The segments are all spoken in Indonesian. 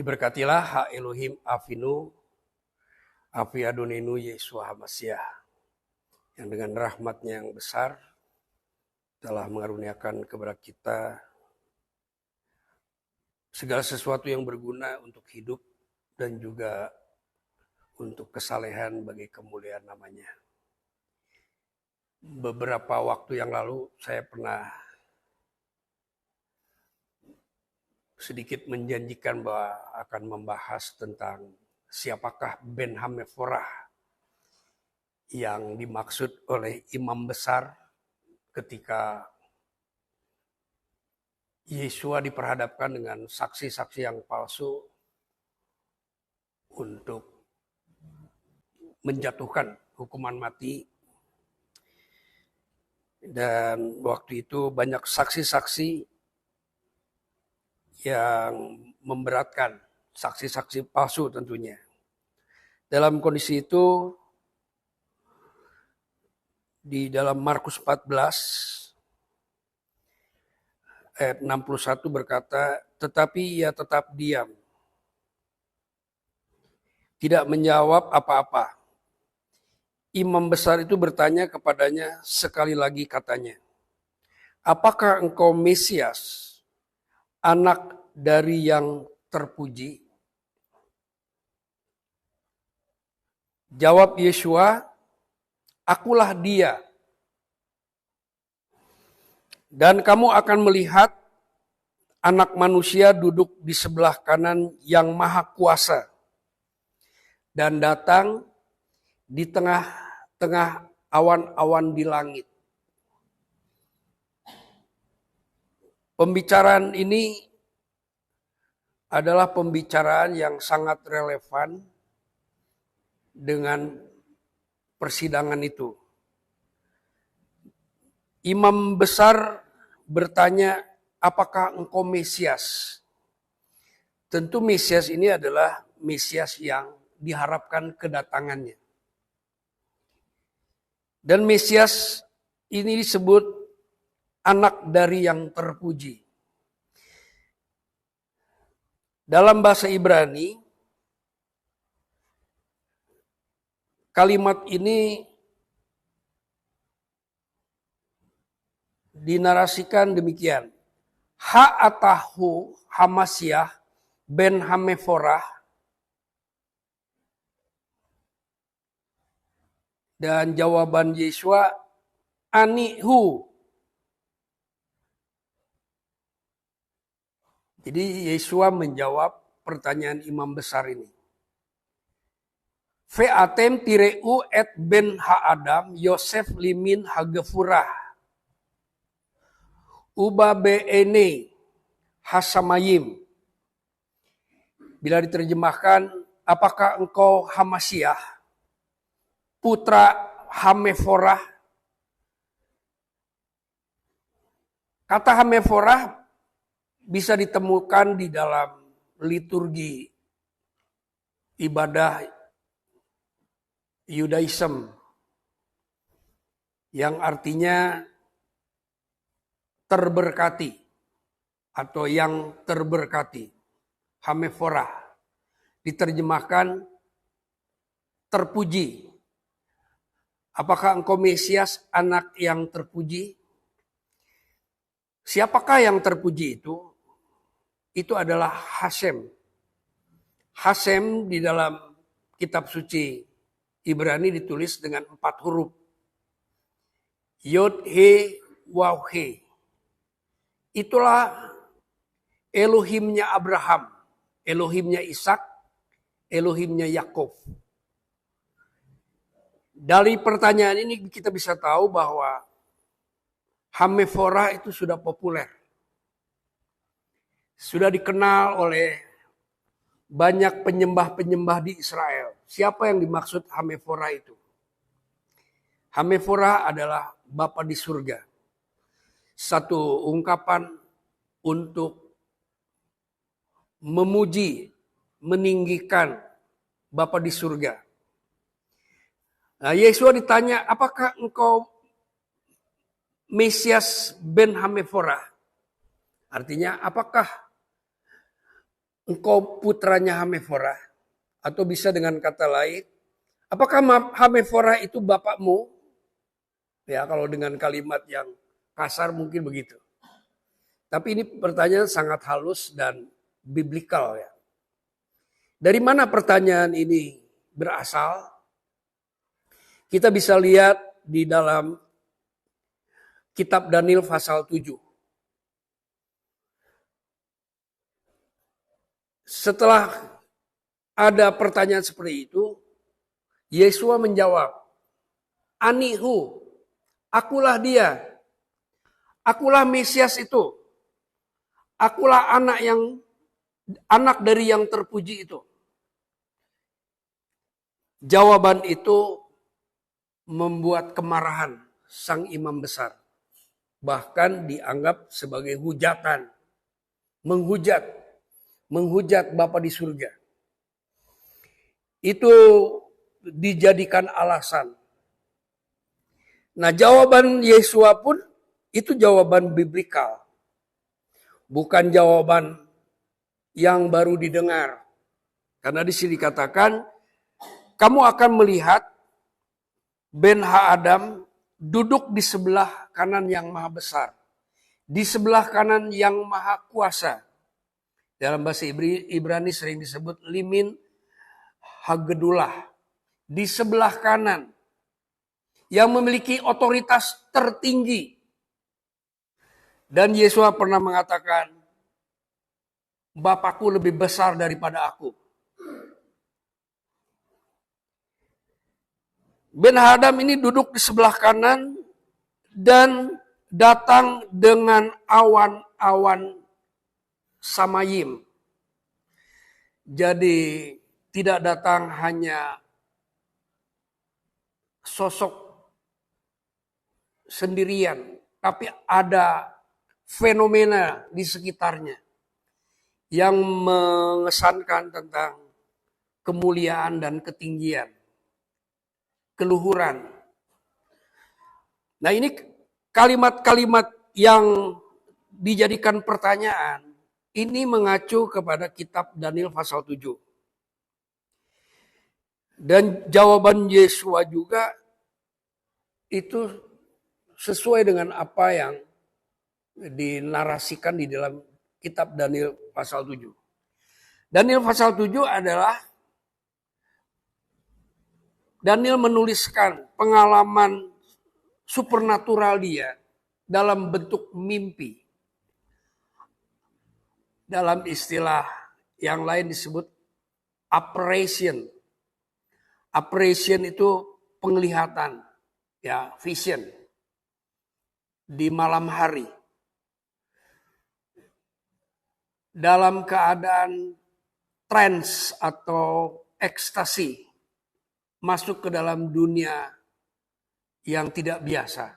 Diberkatilah Ha Elohim Avinu, Avi Adonenu Yeshua HaMashiach, yang dengan rahmatnya yang besar telah mengaruniakan kepada kita segala sesuatu yang berguna untuk hidup dan juga untuk kesalehan bagi kemuliaan namanya. Beberapa waktu yang lalu saya pernah sedikit menjanjikan bahwa akan membahas tentang siapakah Ben Hameforah yang dimaksud oleh imam besar ketika Yeshua diperhadapkan dengan saksi-saksi yang palsu untuk menjatuhkan hukuman mati. Dan waktu itu banyak saksi-saksi yang memberatkan, saksi-saksi palsu tentunya. Dalam kondisi itu, di dalam Markus 14 ayat 61 berkata, tetapi ia tetap diam, tidak menjawab apa-apa. Imam besar itu bertanya kepadanya sekali lagi, katanya, apakah engkau Mesias, anak dari yang terpuji? Jawab Yeshua, akulah dia. Dan kamu akan melihat anak manusia duduk di sebelah kanan yang maha kuasa dan datang di tengah-tengah awan-awan di langit. Pembicaraan ini adalah pembicaraan yang sangat relevan dengan persidangan itu. Imam besar bertanya, apakah engkau Mesias? Tentu Mesias ini adalah Mesias yang diharapkan kedatangannya. Dan Mesias ini disebut anak dari yang terpuji. Dalam bahasa Ibrani, kalimat ini dinarasikan demikian. Ha'atahu Hamashiach ben Hameforah. Dan jawaban Yeshua, anihu. Jadi Yeshua menjawab pertanyaan imam besar ini. Ve'atem tireu et ben ha'adam Yosef limin hagefurah. Uba be'ene hasamayim. Bila diterjemahkan, apakah engkau Hamashiach, putra Hameforah? Kata Hameforah bisa ditemukan di dalam liturgi ibadah Yudaism yang artinya terberkati atau yang terberkati. Hameforah diterjemahkan terpuji. Apakah engkau Mesias, anak yang terpuji? Siapakah yang terpuji itu? Itu adalah Hasem. Hasem di dalam kitab suci Ibrani ditulis dengan 4 huruf. Yod, He, Waw, He. Itulah Elohimnya Abraham, Elohimnya Ishak, Elohimnya Yakub. Dari pertanyaan ini kita bisa tahu bahwa Hameforah itu sudah populer. Sudah dikenal oleh banyak penyembah-penyembah di Israel. Siapa yang dimaksud Hameforah itu? Hameforah adalah Bapa di surga. Satu ungkapan untuk memuji, meninggikan Bapa di surga. Nah, Yeshua ditanya, apakah engkau Mesias ben Hameforah? Artinya, apakah engkau putranya Hameforah, atau bisa dengan kata lain, apakah Hameforah itu bapakmu? Ya, kalau dengan kalimat yang kasar mungkin begitu. Tapi ini pertanyaan sangat halus dan biblikal ya. Dari mana pertanyaan ini berasal? Kita bisa lihat di dalam kitab Daniel pasal 7. Setelah ada pertanyaan seperti itu, Yesua menjawab, Anihu, akulah dia, akulah Mesias itu, akulah anak dari yang terpuji itu. Jawaban itu membuat kemarahan sang imam besar. Bahkan dianggap sebagai hujatan. Menghujat Bapa di surga. Itu dijadikan alasan. Nah, jawaban Yesua pun itu jawaban biblikal. Bukan jawaban yang baru didengar. Karena di sini dikatakan, kamu akan melihat Ben-Hadad duduk di sebelah kanan yang maha besar. Di sebelah kanan yang maha kuasa. Dalam bahasa Ibrani sering disebut Limin Hagedullah. Di sebelah kanan. Yang memiliki otoritas tertinggi. Dan Yesua pernah mengatakan, Bapakku lebih besar daripada aku. Ben-Hadad ini duduk di sebelah kanan dan datang dengan awan-awan samayim. Jadi tidak datang hanya sosok sendirian, tapi ada fenomena di sekitarnya yang mengesankan tentang kemuliaan dan ketinggian, keluhuran. Nah, ini kalimat-kalimat yang dijadikan pertanyaan, ini mengacu kepada kitab Daniel pasal 7. Dan jawaban Yesua juga itu sesuai dengan apa yang dinarasikan di dalam kitab Daniel pasal 7. Daniel pasal 7 adalah Daniel menuliskan pengalaman supernatural dia dalam bentuk mimpi. Dalam istilah yang lain disebut apparition. Apparition itu penglihatan, ya, vision di malam hari. Dalam keadaan trance atau ekstasi, masuk ke dalam dunia yang tidak biasa.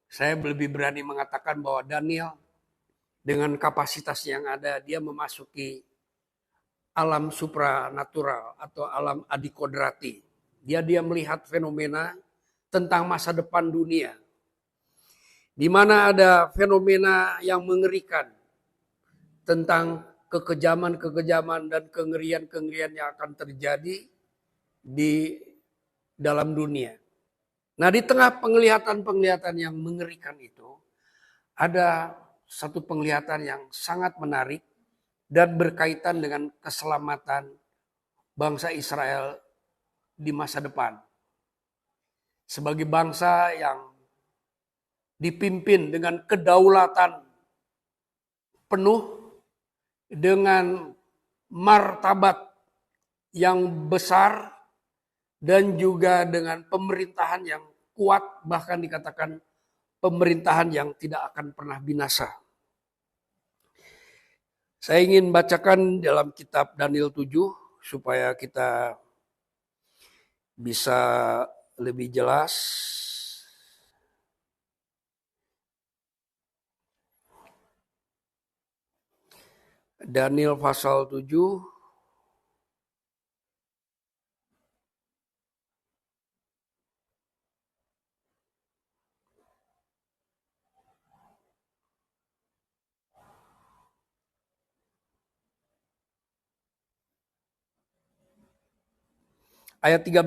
Saya lebih berani mengatakan bahwa Daniel dengan kapasitas yang ada, dia memasuki alam supranatural atau alam adikodrati. Dia melihat fenomena tentang masa depan dunia. Di mana ada fenomena yang mengerikan tentang kekejaman-kekejaman dan kengerian-kengerian yang akan terjadi di dalam dunia. Nah, di tengah penglihatan-penglihatan yang mengerikan itu, ada satu penglihatan yang sangat menarik dan berkaitan dengan keselamatan bangsa Israel di masa depan. Sebagai bangsa yang dipimpin dengan kedaulatan penuh, dengan martabat yang besar, dan juga dengan pemerintahan yang kuat, bahkan dikatakan pemerintahan yang tidak akan pernah binasa. Saya ingin bacakan dalam kitab Daniel 7 supaya kita bisa lebih jelas. Daniel pasal 7 ayat 13.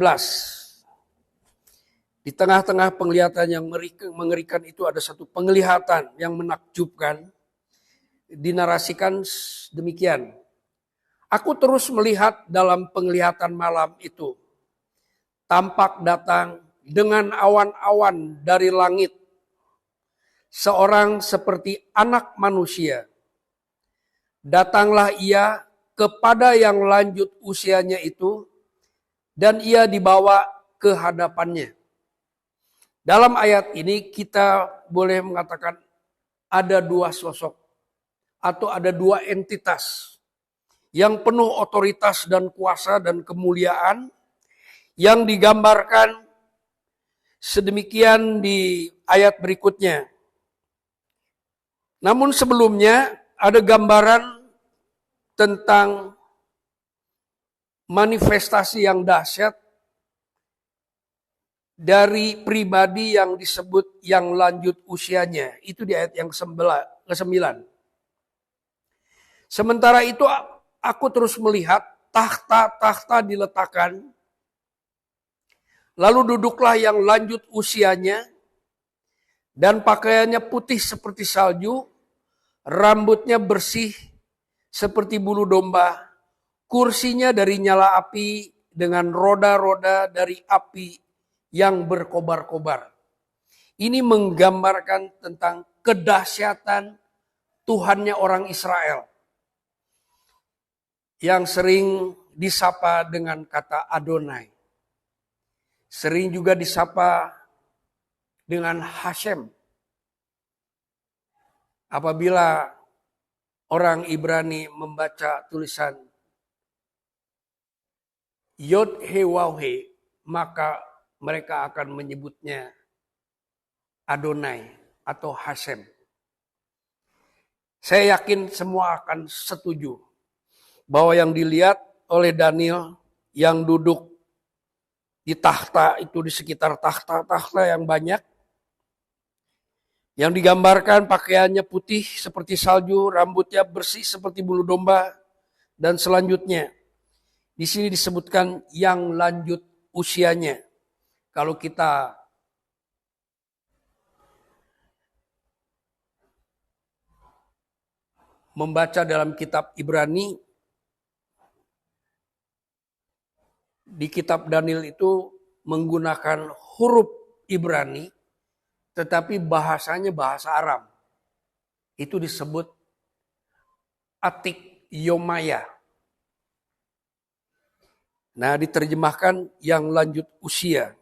Di tengah-tengah penglihatan yang mengerikan itu ada satu penglihatan yang menakjubkan. Dinarasikan demikian. Aku terus melihat dalam penglihatan malam itu. Tampak datang dengan awan-awan dari langit. Seorang seperti anak manusia. Datanglah ia kepada yang lanjut usianya itu. Dan ia dibawa ke hadapannya. Dalam ayat ini kita boleh mengatakan ada dua sosok atau ada dua entitas yang penuh otoritas dan kuasa dan kemuliaan yang digambarkan sedemikian di ayat berikutnya. Namun sebelumnya ada gambaran tentang manifestasi yang dahsyat dari pribadi yang disebut yang lanjut usianya. Itu di ayat yang ke-9. Sementara itu aku terus melihat tahta-tahta diletakkan. Lalu duduklah yang lanjut usianya. Dan pakaiannya putih seperti salju. Rambutnya bersih seperti bulu domba. Kursinya dari nyala api dengan roda-roda dari api yang berkobar-kobar. Ini menggambarkan tentang kedahsyatan Tuhannya orang Israel. Yang sering disapa dengan kata Adonai. Sering juga disapa dengan Hashem. Apabila orang Ibrani membaca tulisan Yod He Waw He, maka mereka akan menyebutnya Adonai atau Hashem. Saya yakin semua akan setuju bahwa yang dilihat oleh Daniel yang duduk di tahta itu di sekitar tahta-tahta yang banyak. Yang digambarkan pakaiannya putih seperti salju, rambutnya bersih seperti bulu domba, dan selanjutnya. Di sini disebutkan yang lanjut usianya. Kalau kita membaca dalam kitab Ibrani, di kitab Daniel itu menggunakan huruf Ibrani, tetapi bahasanya bahasa Aram. Itu disebut Atik Yomaya. Nah, diterjemahkan yang lanjut usia.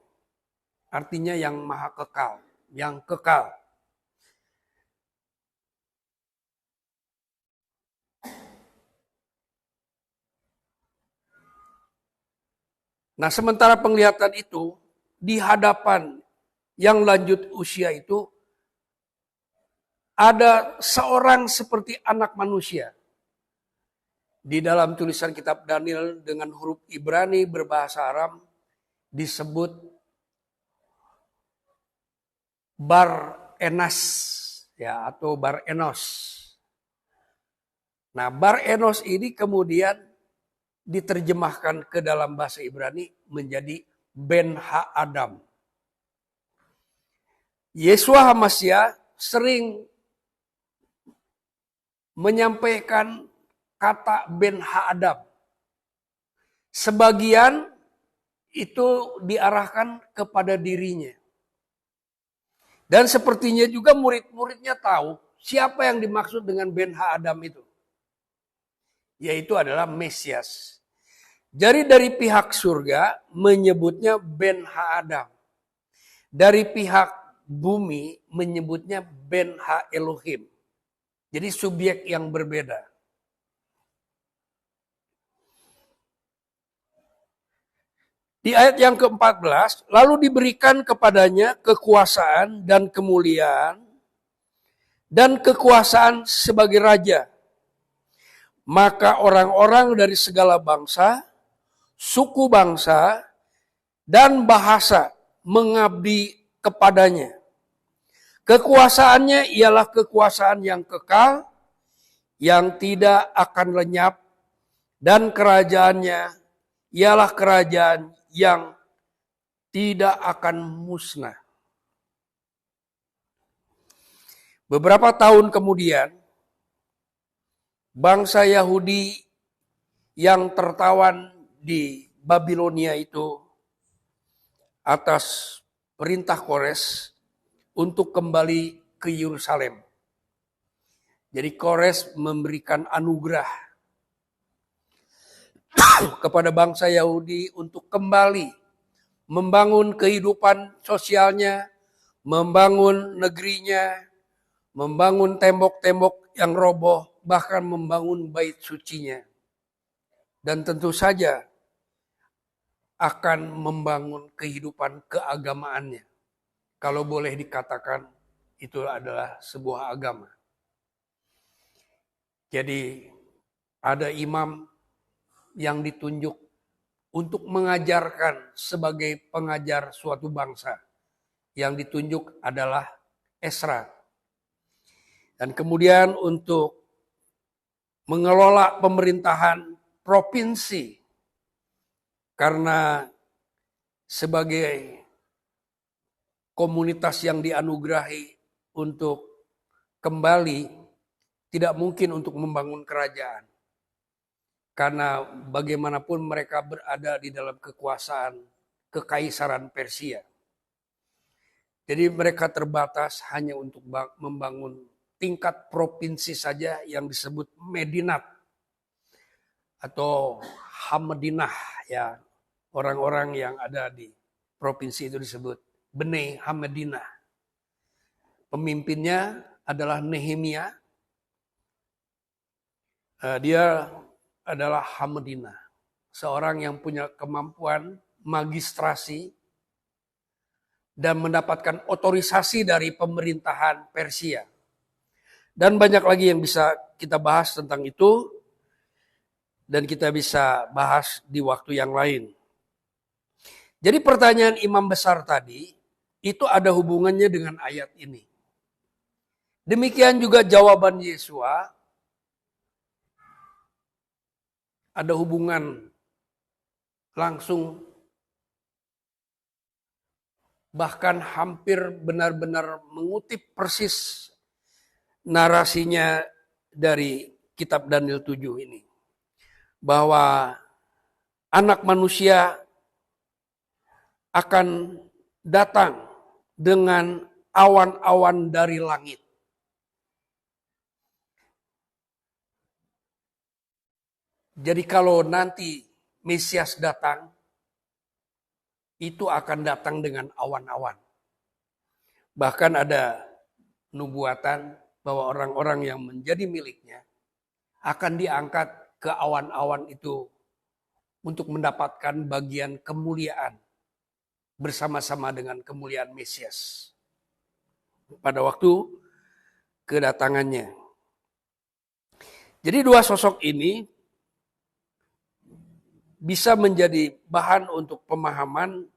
Artinya yang maha kekal, yang kekal. Nah, sementara penglihatan itu di hadapan yang lanjut usia itu ada seorang seperti anak manusia. Di dalam tulisan kitab Daniel dengan huruf Ibrani berbahasa Aram disebut Bar Enas ya, atau Bar Enos. Nah, Bar Enos ini kemudian diterjemahkan ke dalam bahasa Ibrani menjadi Ben Ha-Adam. Yeshua HaMashiach sering menyampaikan kata Ben Ha-Adam. Sebagian itu diarahkan kepada dirinya. Dan sepertinya juga murid-muridnya tahu siapa yang dimaksud dengan Ben Ha-Adam itu. Yaitu adalah Mesias. Jadi dari pihak surga menyebutnya Ben Ha-Adam. Dari pihak bumi menyebutnya Ben Ha-Elohim. Jadi subjek yang berbeda. Di ayat yang ke-14, lalu diberikan kepadanya kekuasaan dan kemuliaan dan kekuasaan sebagai raja. Maka orang-orang dari segala bangsa, suku bangsa, dan bahasa mengabdi kepadanya. Kekuasaannya ialah kekuasaan yang kekal, yang tidak akan lenyap, dan kerajaannya ialah kerajaan yang tidak akan musnah. Beberapa tahun kemudian, bangsa Yahudi yang tertawan di Babilonia itu atas perintah Kores untuk kembali ke Yerusalem. Jadi Kores memberikan anugerah kepada bangsa Yahudi untuk kembali membangun kehidupan sosialnya, membangun negerinya, membangun tembok-tembok yang roboh, bahkan membangun bait sucinya. Dan tentu saja akan membangun kehidupan keagamaannya. Kalau boleh dikatakan itu adalah sebuah agama. Jadi ada imam yang ditunjuk untuk mengajarkan sebagai pengajar suatu bangsa. Yang ditunjuk adalah Esra. Dan kemudian untuk mengelola pemerintahan provinsi. Karena sebagai komunitas yang dianugerahi untuk kembali, tidak mungkin untuk membangun kerajaan. Karena bagaimanapun mereka berada di dalam kekuasaan kekaisaran Persia. Jadi mereka terbatas hanya untuk membangun tingkat provinsi saja yang disebut Medinat atau Hamedinah, ya. Orang-orang yang ada di provinsi itu disebut Bnei Hamedinah. Pemimpinnya adalah Nehemia. Dia adalah Hamedinah, seorang yang punya kemampuan magistrasi dan mendapatkan otorisasi dari pemerintahan Persia. Dan banyak lagi yang bisa kita bahas tentang itu, dan kita bisa bahas di waktu yang lain. Jadi pertanyaan imam besar tadi, itu ada hubungannya dengan ayat ini. Demikian juga jawaban Yesua, ada hubungan langsung, bahkan hampir benar-benar mengutip persis narasinya dari kitab Daniel 7 ini. Bahwa anak manusia akan datang dengan awan-awan dari langit. Jadi kalau nanti Mesias datang, itu akan datang dengan awan-awan. Bahkan ada nubuatan bahwa orang-orang yang menjadi miliknya akan diangkat ke awan-awan itu untuk mendapatkan bagian kemuliaan bersama-sama dengan kemuliaan Mesias pada waktu kedatangannya. Jadi dua sosok ini bisa menjadi bahan untuk pemahaman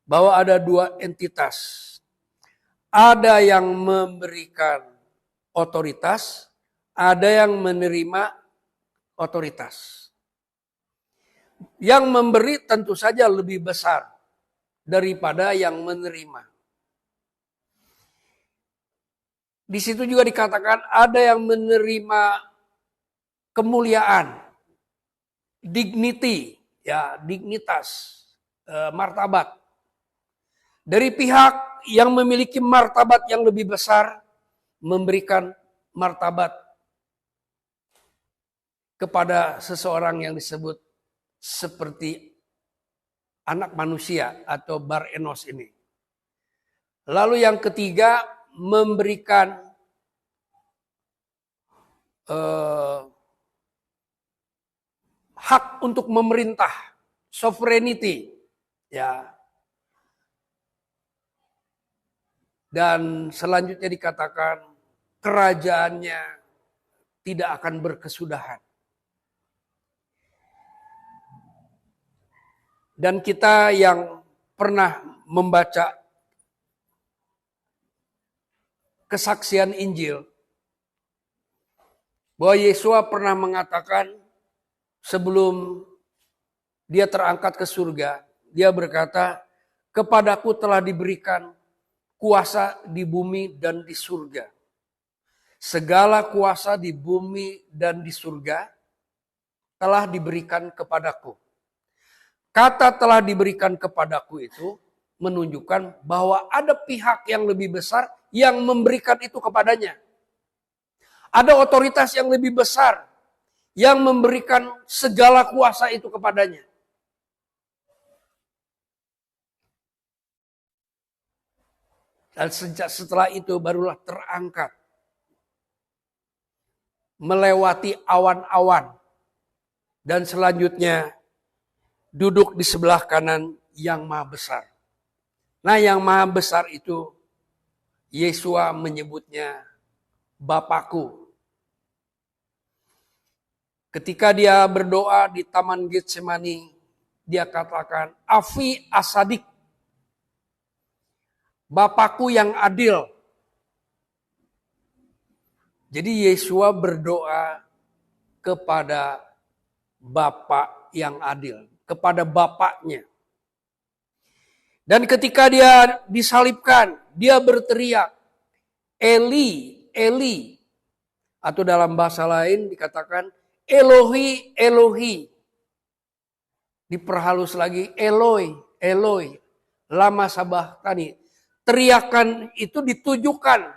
bahwa ada dua entitas. Ada yang memberikan otoritas, ada yang menerima otoritas. Yang memberi tentu saja lebih besar daripada yang menerima. Di situ juga dikatakan ada yang menerima kemuliaan, dignity, ya, dignitas, martabat. Dari pihak yang memiliki martabat yang lebih besar, memberikan martabat kepada seseorang yang disebut seperti anak manusia atau Bar Enos ini. Lalu yang ketiga, memberikan hak untuk memerintah, sovereignty, ya. Dan selanjutnya dikatakan kerajaannya tidak akan berkesudahan. Dan kita yang pernah membaca kesaksian Injil, bahwa Yesua pernah mengatakan sebelum dia terangkat ke surga, dia berkata, kepadaku telah diberikan kuasa di bumi dan di surga. Segala kuasa di bumi dan di surga telah diberikan kepadaku. Kata telah diberikan kepadaku itu menunjukkan bahwa ada pihak yang lebih besar yang memberikan itu kepadanya. Ada otoritas yang lebih besar yang memberikan segala kuasa itu kepadanya. Dan sejak setelah itu barulah terangkat. Melewati awan-awan. Dan selanjutnya duduk di sebelah kanan yang maha besar. Nah, yang maha besar itu Yesua menyebutnya Bapakku. Ketika dia berdoa di Taman Getsemani, dia katakan, Afi asadik, Bapakku yang adil. Jadi Yesua berdoa kepada Bapa yang adil, kepada Bapaknya. Dan ketika dia disalibkan, dia berteriak, Eli, Eli. Atau dalam bahasa lain dikatakan, Elohi, Elohi. Diperhalus lagi, Eloi, Eloi. Lama sabachthani. Teriakan itu ditujukan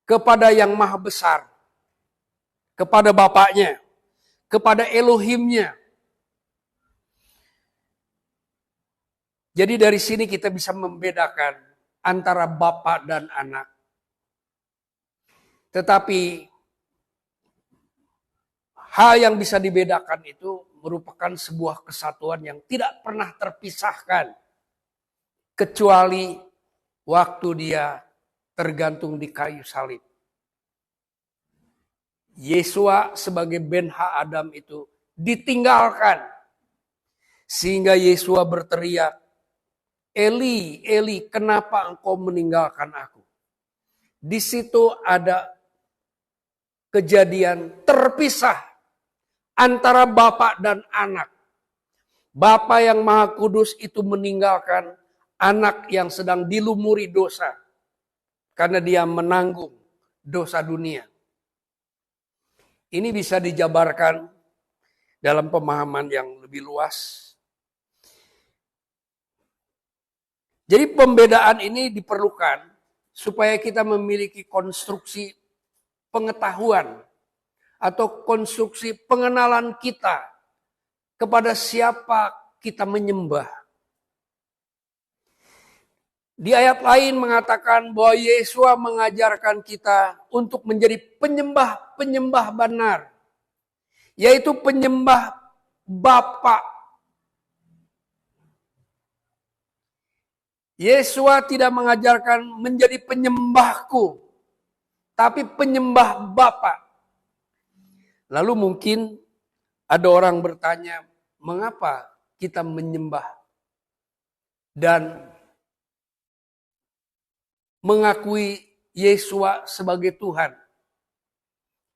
kepada yang maha besar. Kepada Bapaknya. Kepada Elohimnya. Jadi dari sini kita bisa membedakan antara Bapa dan anak. Tetapi hal yang bisa dibedakan itu merupakan sebuah kesatuan yang tidak pernah terpisahkan. Kecuali waktu dia tergantung di kayu salib. Yesua sebagai Ben-Ha Adam itu ditinggalkan. Sehingga Yesua berteriak, Eli, Eli, kenapa engkau meninggalkan aku? Di situ ada kejadian terpisah antara Bapa dan anak. Bapa yang Maha Kudus itu meninggalkan anak yang sedang dilumuri dosa. Karena dia menanggung dosa dunia. Ini bisa dijabarkan dalam pemahaman yang lebih luas. Jadi pembedaan ini diperlukan supaya kita memiliki konstruksi pengetahuan atau konstruksi pengenalan kita kepada siapa kita menyembah. Di ayat lain mengatakan bahwa Yesua mengajarkan kita untuk menjadi penyembah-penyembah benar. Yaitu penyembah Bapa. Yesua tidak mengajarkan menjadi penyembahku, tapi penyembah Bapa. Lalu mungkin ada orang bertanya, mengapa kita menyembah dan mengakui Yesua sebagai Tuhan?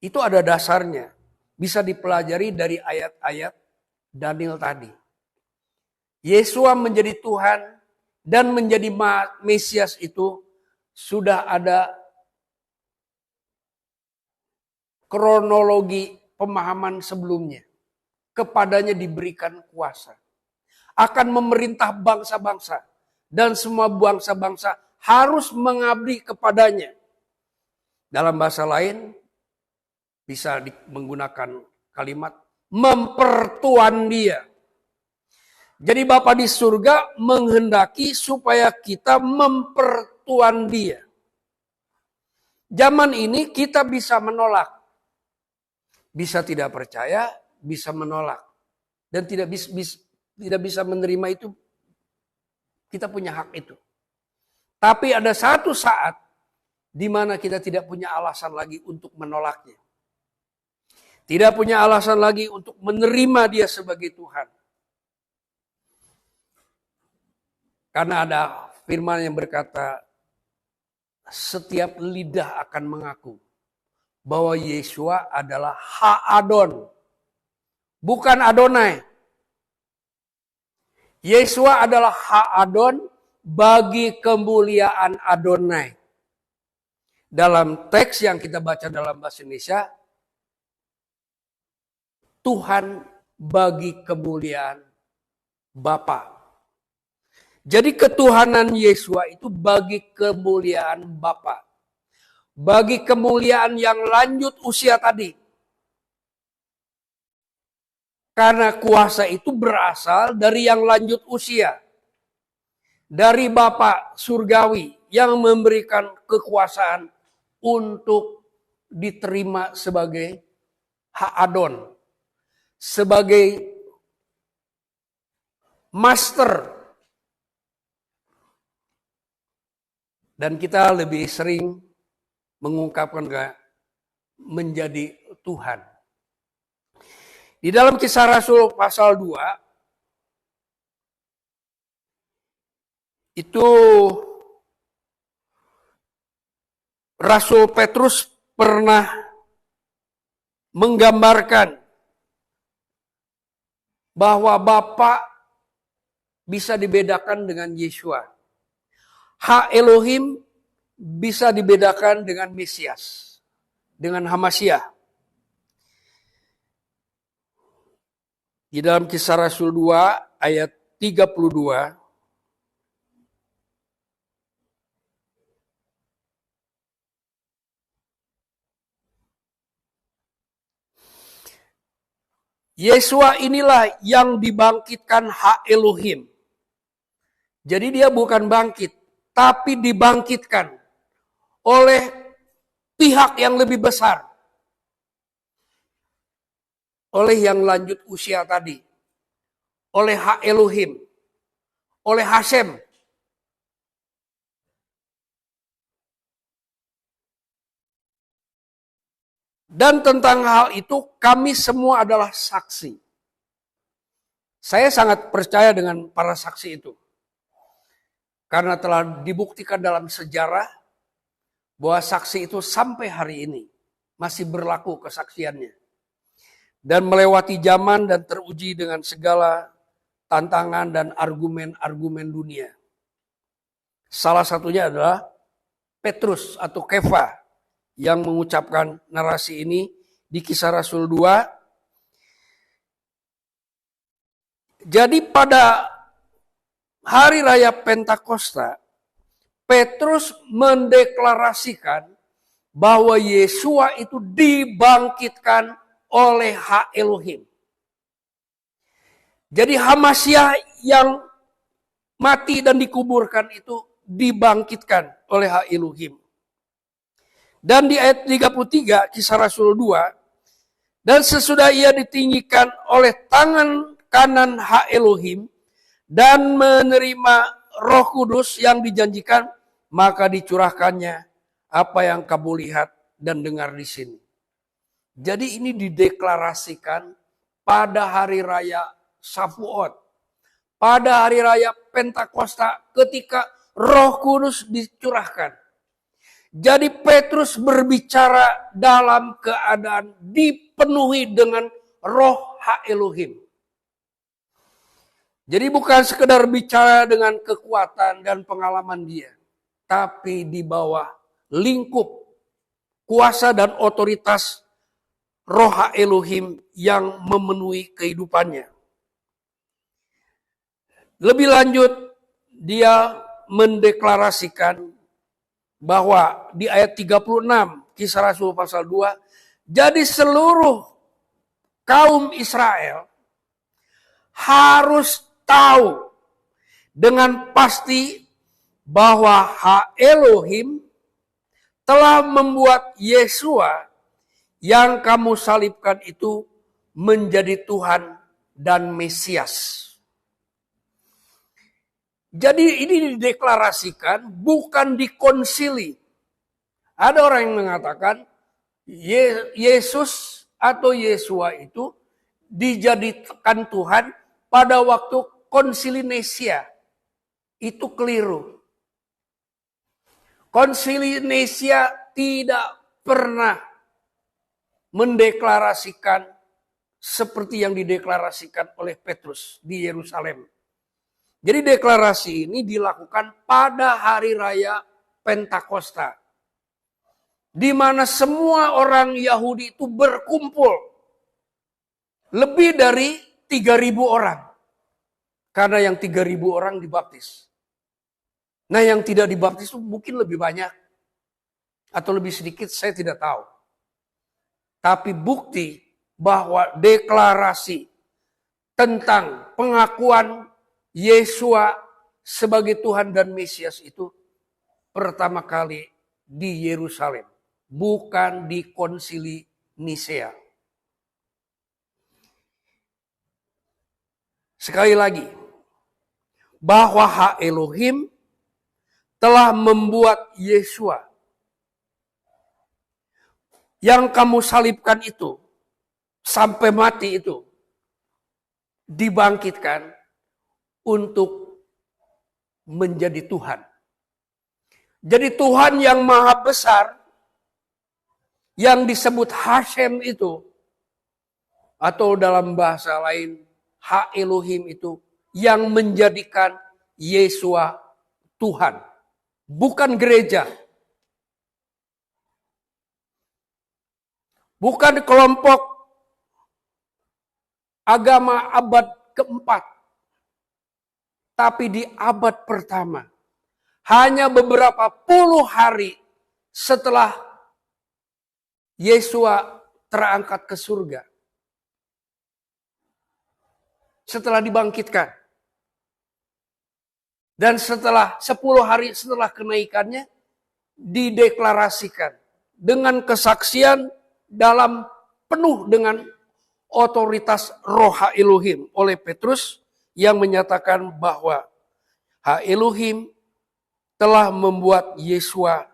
Itu ada dasarnya. Bisa dipelajari dari ayat-ayat Daniel tadi. Yesua menjadi Tuhan dan menjadi Mesias itu sudah ada kronologi pemahaman sebelumnya. Kepadanya diberikan kuasa. Akan memerintah bangsa-bangsa. Dan semua bangsa-bangsa harus mengabdi kepadanya. Dalam bahasa lain bisa menggunakan kalimat mempertuan dia. Jadi Bapa di surga menghendaki supaya kita mempertuan dia. Zaman ini kita bisa menolak. Bisa tidak percaya, bisa menolak. Dan tidak bisa menerima itu. Kita punya hak itu. Tapi ada satu saat di mana kita tidak punya alasan lagi untuk menolaknya. Tidak punya alasan lagi untuk menerima dia sebagai Tuhan. Karena ada firman yang berkata, setiap lidah akan mengaku bahwa Yesua adalah Ha-Adon, bukan Adonai. Yesua adalah Ha-Adon bagi kemuliaan Adonai. Dalam teks yang kita baca dalam bahasa Indonesia, Tuhan bagi kemuliaan Bapa. Jadi ketuhanan Yesua itu bagi kemuliaan Bapa. Bagi kemuliaan yang lanjut usia tadi. Karena kuasa itu berasal dari yang lanjut usia. Dari Bapa surgawi yang memberikan kekuasaan untuk diterima sebagai Ha-Adon. Sebagai master. Dan kita lebih sering mengungkapkan menjadi Tuhan. Di dalam Kisah Rasul pasal 2, itu Rasul Petrus pernah menggambarkan bahwa Bapa bisa dibedakan dengan Yesua. Ha Elohim bisa dibedakan dengan Mesias, dengan Hamasyah. Di dalam Kisah Rasul 2 ayat 32, Yesua inilah yang dibangkitkan Ha Elohim. Jadi dia bukan bangkit, tapi dibangkitkan oleh pihak yang lebih besar. Oleh yang lanjut usia tadi. Oleh Ha Elohim. Oleh Hashem. Dan tentang hal itu kami semua adalah saksi. Saya sangat percaya dengan para saksi itu. Karena telah dibuktikan dalam sejarah bahwa saksi itu sampai hari ini masih berlaku kesaksiannya. Dan melewati zaman dan teruji dengan segala tantangan dan argumen-argumen dunia. Salah satunya adalah Petrus atau Kefa yang mengucapkan narasi ini di Kisah Rasul 2. Jadi pada hari raya Pentakosta, Petrus mendeklarasikan bahwa Yesua itu dibangkitkan oleh Ha Elohim. Jadi Hamasyah yang mati dan dikuburkan itu dibangkitkan oleh Ha Elohim. Dan di ayat 33 Kisah Rasul 2, dan sesudah ia ditinggikan oleh tangan kanan Ha Elohim dan menerima Roh Kudus yang dijanjikan, maka dicurahkannya apa yang kamu lihat dan dengar di sini. Jadi ini dideklarasikan pada hari raya Shavuot, pada hari raya Pentakosta ketika Roh Kudus dicurahkan. Jadi Petrus berbicara dalam keadaan dipenuhi dengan Roh Ha Elohim. Jadi bukan sekedar bicara dengan kekuatan dan pengalaman dia, tapi di bawah lingkup kuasa dan otoritas Roh Ha Elohim yang memenuhi kehidupannya. Lebih lanjut, dia mendeklarasikan bahwa di ayat 36 Kisah Rasul pasal 2, jadi seluruh kaum Israel harus tahu dengan pasti bahwa Ha Elohim telah membuat Yesua yang kamu salibkan itu menjadi Tuhan dan Mesias. Jadi ini dideklarasikan, bukan dikonsili. Ada orang yang mengatakan Yesus atau Yesua itu dijadikan Tuhan pada waktu konsili Nicea. Itu keliru. Konsili Nicea tidak pernah mendeklarasikan seperti yang dideklarasikan oleh Petrus di Yerusalem. Jadi deklarasi ini dilakukan pada hari raya Pentakosta, di mana semua orang Yahudi itu berkumpul. Lebih dari 3.000 orang. Karena yang 3.000 orang dibaptis. Nah, yang tidak dibaptis itu mungkin lebih banyak. Atau lebih sedikit, saya tidak tahu. Tapi bukti bahwa deklarasi tentang pengakuan Yesua sebagai Tuhan dan Mesias itu pertama kali di Yerusalem. Bukan di konsili Nisea. Sekali lagi, bahwa hak Elohim telah membuat Yesua yang kamu salibkan itu, sampai mati itu, dibangkitkan untuk menjadi Tuhan. Jadi Tuhan yang maha besar, yang disebut Hashem itu, atau dalam bahasa lain, hak Elohim itu, yang menjadikan Yesua Tuhan. Bukan gereja. Bukan kelompok agama abad keempat. Tapi di abad pertama. Hanya beberapa puluh hari setelah Yesua terangkat ke surga. Setelah dibangkitkan. Dan setelah 10 hari setelah kenaikannya, dideklarasikan dengan kesaksian dalam penuh dengan otoritas Roh Elohim oleh Petrus yang menyatakan bahwa hak Elohim telah membuat Yesua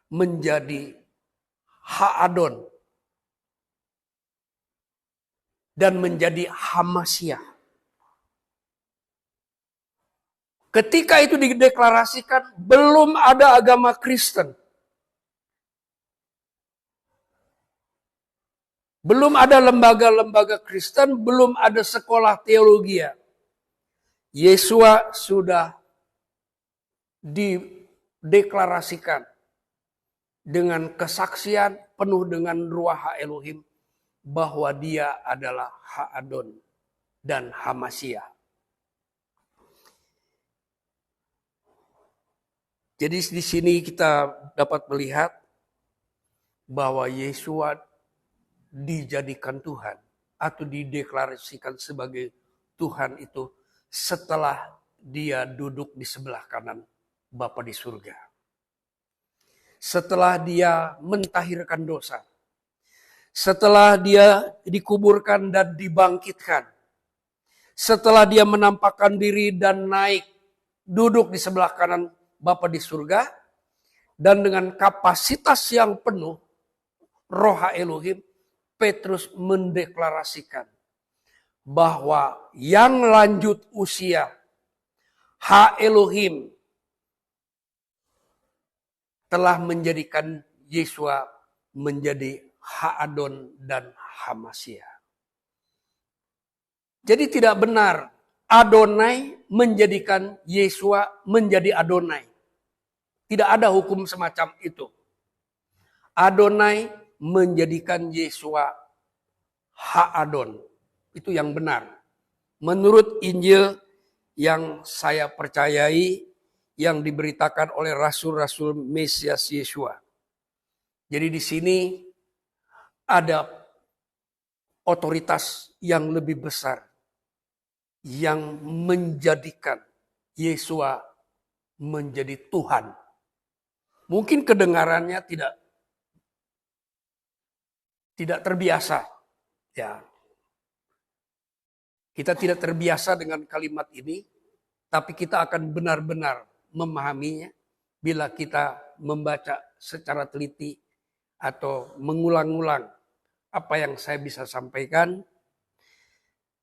menjadi Ha'adon dan menjadi Hamasyah. Ketika itu dideklarasikan, belum ada agama Kristen. Belum ada lembaga-lembaga Kristen, belum ada sekolah teologi. Yesua sudah dideklarasikan dengan kesaksian penuh dengan ruah Elohim bahwa dia adalah Ha'adon dan Hamasyah. Jadi di sini kita dapat melihat bahwa Yesua dijadikan Tuhan atau dideklarasikan sebagai Tuhan itu setelah dia duduk di sebelah kanan Bapa di surga. Setelah dia mentahirkan dosa. Setelah dia dikuburkan dan dibangkitkan. Setelah dia menampakkan diri dan naik duduk di sebelah kanan Bapa di surga, dan dengan kapasitas yang penuh, Roh Elohim, Petrus mendeklarasikan bahwa yang lanjut usia, hak Elohim, telah menjadikan Yesua menjadi Ha'adon dan Hamasyah. Jadi tidak benar Adonai menjadikan Yesua menjadi Adonai. Tidak ada hukum semacam itu. Adonai menjadikan Yesua Ha'adon. Itu yang benar. Menurut Injil yang saya percayai, yang diberitakan oleh rasul-rasul Mesias Yesua. Jadi di sini ada otoritas yang lebih besar yang menjadikan Yesua menjadi Tuhan. Mungkin kedengarannya tidak terbiasa. Ya. Kita tidak terbiasa dengan kalimat ini, tapi kita akan benar-benar memahaminya bila kita membaca secara teliti atau mengulang-ulang apa yang saya bisa sampaikan.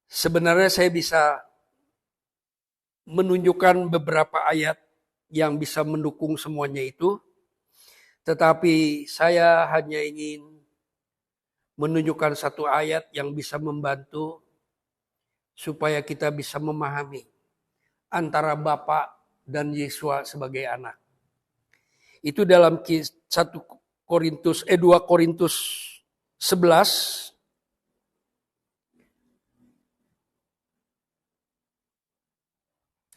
Sebenarnya saya bisa menunjukkan beberapa ayat yang bisa mendukung semuanya itu. Tetapi saya hanya ingin menunjukkan satu ayat yang bisa membantu supaya kita bisa memahami antara Bapa dan Yesua sebagai anak. Itu dalam 2 Korintus 11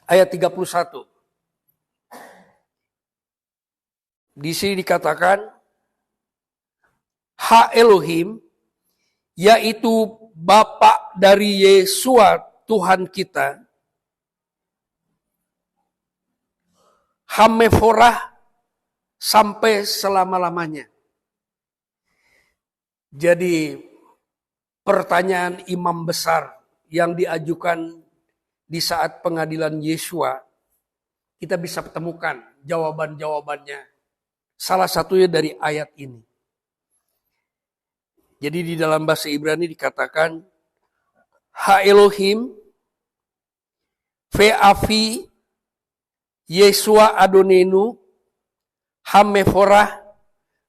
ayat 31. Di sini dikatakan, Ha Elohim, yaitu Bapa dari Yesua Tuhan kita, Hameforah, sampai selama-lamanya. Jadi pertanyaan imam besar yang diajukan di saat pengadilan Yesua, kita bisa temukan jawaban-jawabannya. Salah satunya dari ayat ini. Jadi di dalam bahasa Ibrani dikatakan, Ha Elohim, Ve'afi, Yesua Adonenu, Hameforah,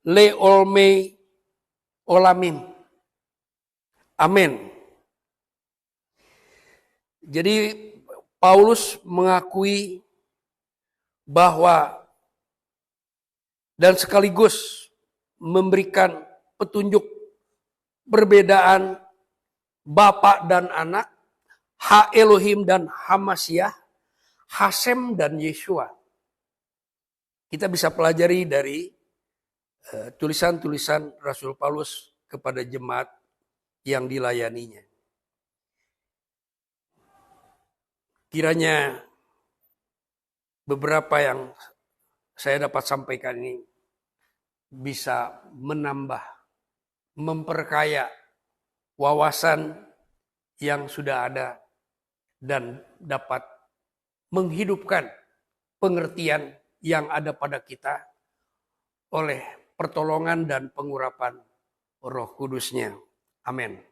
Le Olmei Olamim. Amin. Jadi Paulus mengakui bahwa dan sekaligus memberikan petunjuk perbedaan Bapa dan anak, Ha Elohim dan Hamasyah, Hasem dan Yesua. Kita bisa pelajari dari tulisan-tulisan Rasul Paulus kepada jemaat yang dilayaninya. Kiranya beberapa yang saya dapat sampaikan ini bisa menambah, memperkaya wawasan yang sudah ada dan dapat menghidupkan pengertian yang ada pada kita oleh pertolongan dan pengurapan Roh Kudus-Nya. Amin.